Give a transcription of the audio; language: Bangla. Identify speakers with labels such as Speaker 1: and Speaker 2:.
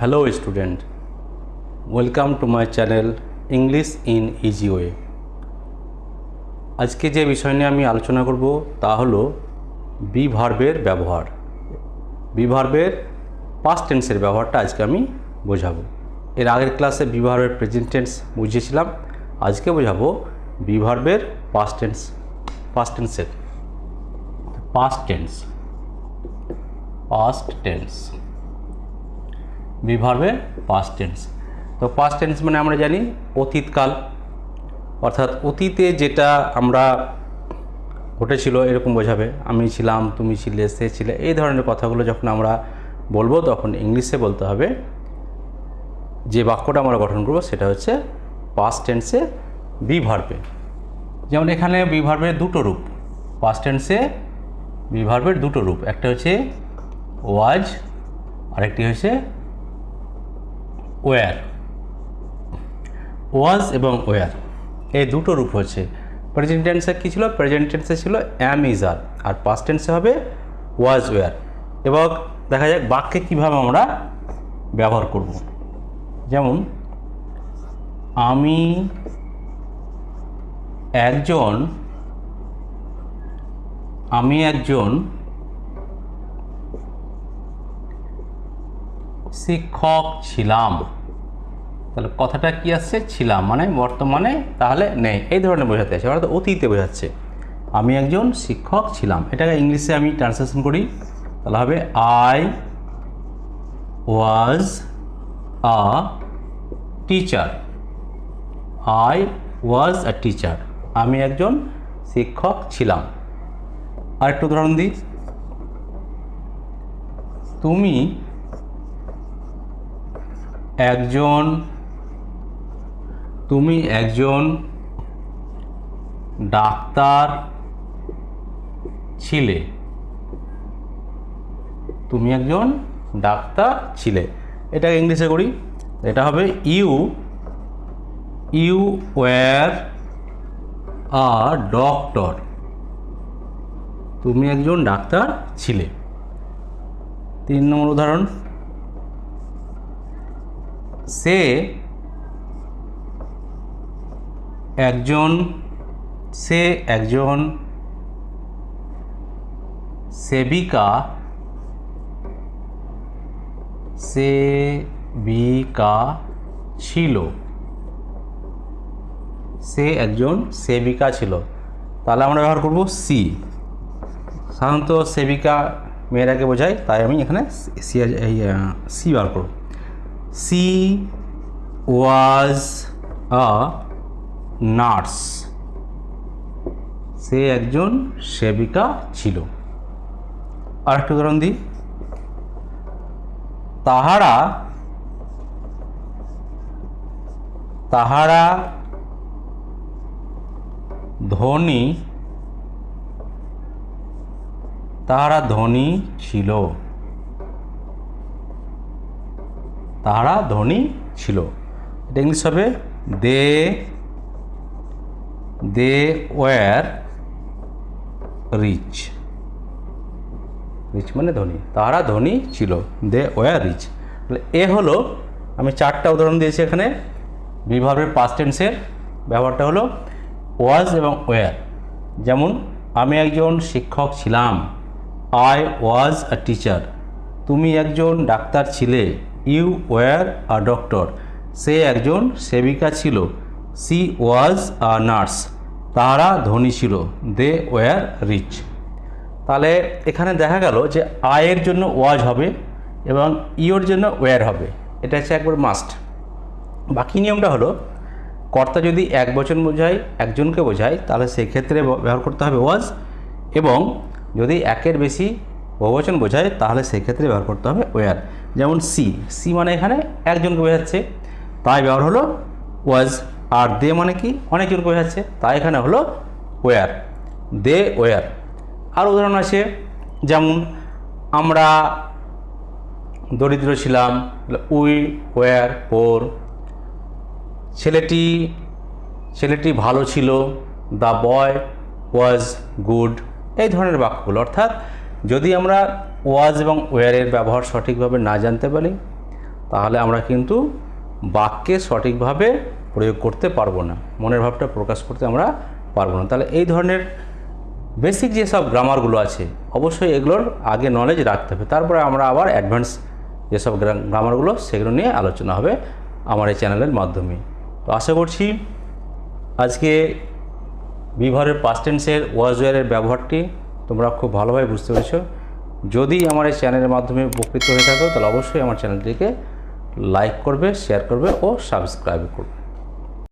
Speaker 1: Hello student, welcome to my channel English in Easy Way। আজকে যে বিষয় নিয়ে আমি আলোচনা করব তা হলো বি ভার্বের ব্যবহার। বি ভার্বের পাস্ট টেন্সের ব্যবহারটা আজকে আমি বোঝাবো। এর আগের ক্লাসে বি ভার্বের প্রেজেন্ট টেন্স বুঝিয়েছিলাম, আজকে বোঝাবো বি ভার্বের পাস্ট টেন্সের বি ভার্বের পাস্ট টেন্স। তো পাস্ট টেন্স মানে আমরা জানি অতীতকাল, অর্থাৎ অতীতে যেটা আমরা ঘটেছিল এরকম বোঝাবে। আমি ছিলাম, তুমি ছিলে, সে ছিলে, এই ধরনের কথাগুলো যখন আমরা বলবো তখন ইংলিশে বলতে হবে। যে বাক্যটা আমরা গঠন করব সেটা হচ্ছে পাস্ট টেন্সে বি ভার্বে। যেমন এখানে বি ভার্বের দুটো রূপ, পাস্ট টেন্সে বি ভার্বের দুটো রূপ, একটা হচ্ছে ওয়াজ আরেকটি হচ্ছে ওয়ার। ওয়াজ এবং ওয়ার এই দুটো রূপ হচ্ছে। প্রেজেন্ট টেন্সে কী ছিল? প্রেজেন্ট টেন্সে ছিল অ্যাম, ইজ, আর, আর পাস্ট টেন্সে হবে ওয়াজ, ওয়ার। এবং দেখা যাক বাক্যে কীভাবে আমরা ব্যবহার করব। যেমন আমি একজন শিক্ষক ছিলাম। তাহলে কথাটা কি আসছে? ছিলাম মানে বর্তমানে, তাহলে নেই, এই ধরনের বোঝাতে আছে, অর্থাৎ অতীতে বোঝাচ্ছে। আমি একজন শিক্ষক ছিলাম, এটাকে ইংলিশে আমি ট্রান্সলেশন করি, তাহলে হবে I was a teacher. I was a teacher, আমি একজন শিক্ষক ছিলাম। আরেকটু উদাহরণ দিই, তুমি একজন ডাক্তার ছিলে। তুমি একজন ডাক্তার ছিলে, এটাকে ইংলিশে করি, এটা হবে ইউ ওয়্যার আ ডক্টর। তুমি একজন ডাক্তার ছিলে। 3 নম্বর উদাহরণ, সে একজন সেবিকা ছিল। সে একজন সেবিকা ছিল, তাহলে আমরা ব্যবহার করব সি। সাধারণত সেবিকা মেয়েরাকে বোঝায়, তাই আমি এখানে সি ব্যবহার করব। সি ওয়াজ আ নার্স। সে একজন সেবিকা ছিল। আরেকটু উদাহরণ দিই, তাহারা ধনী ছিল। তাহারা ধনী ছিল, এটা ইংলিশ হবে দে ওয়্যার রিচ। রিচ মানে ধনী, তাহারা ধনী ছিল, দে ওয়্যার রিচ। এ হলো, আমি 4টা উদাহরণ দিয়েছি এখানে। বি ভার্বের পাস্ট টেন্সের ব্যবহারটা হলো ওয়াজ এবং ওয়্যার। যেমন আমি একজন শিক্ষক ছিলাম, আই ওয়াজ আ টিচার। তুমি একজন ডাক্তার ছিলে, ইউ ওয়্যার আ ডক্টর। সে একজন সেবিকা ছিল, সি ওয়াজ আ নার্স। তাহারা ধনী ছিল, দে ওয়্যার রিচ। তাহলে এখানে দেখা গেল যে আয়ের জন্য ওয়াজ হবে এবং ইওর জন্য ওয়্যার হবে, এটা হচ্ছে একবার মাস্ট। বাকি নিয়মটা হলো, কর্তা যদি একবচন বোঝায়, একজনকে বোঝায়, তাহলে সেক্ষেত্রে ব্যবহার করতে হবে ওয়াজ, এবং যদি একের বেশি বহুবচন বোঝায় তাহলে সেক্ষেত্রে ব্যবহার করতে হবে ওয়্যার। যেমন সি মানে এখানে একজনকে বোঝাচ্ছে, তাই ব্যবহার হলো ওয়াজ। আর দে মানে কি? অনেকজনকে বোঝাচ্ছে, তাই এখানে হলো ওয়্যার, দে ওয়্যার। আর উদাহরণ আছে, যেমন আমরা দরিদ্র ছিলাম, উই ওয়্যার পোর। ছেলেটি ভালো ছিল, দ্য বয় ওয়াজ গুড। এই ধরনের বাক্যগুলো, অর্থাৎ যদি আমরা ওয়াজ এবং ওয়্যারের ব্যবহার সঠিকভাবে না জানতে পারি তাহলে আমরা কিন্তু বাক্যে সঠিকভাবে প্রয়োগ করতে পারবো না, মনের ভাবটা প্রকাশ করতে আমরা পারবো না। তাহলে এই ধরনের বেসিক যেসব গ্রামারগুলো আছে অবশ্যই এগুলোর আগে নলেজ রাখতে হবে, তারপরে আমরা আবার অ্যাডভান্স যেসব গ্রামারগুলো সেগুলো নিয়ে আলোচনা হবে আমার এই চ্যানেলের মাধ্যমে। তো আশা করছি আজকে বিভারের পাস্ট টেন্সের ওয়াজ ওয়্যারের ব্যবহারটি তোমরা খুব ভালোভাবে বুঝতে পেরেছো। যদি আমার এই চ্যানেলের মাধ্যমে উপকৃত হয়ে থাকো তাহলে অবশ্যই আমার চ্যানেলটিকে লাইক করবে, শেয়ার করবে ও সাবস্ক্রাইব করবে।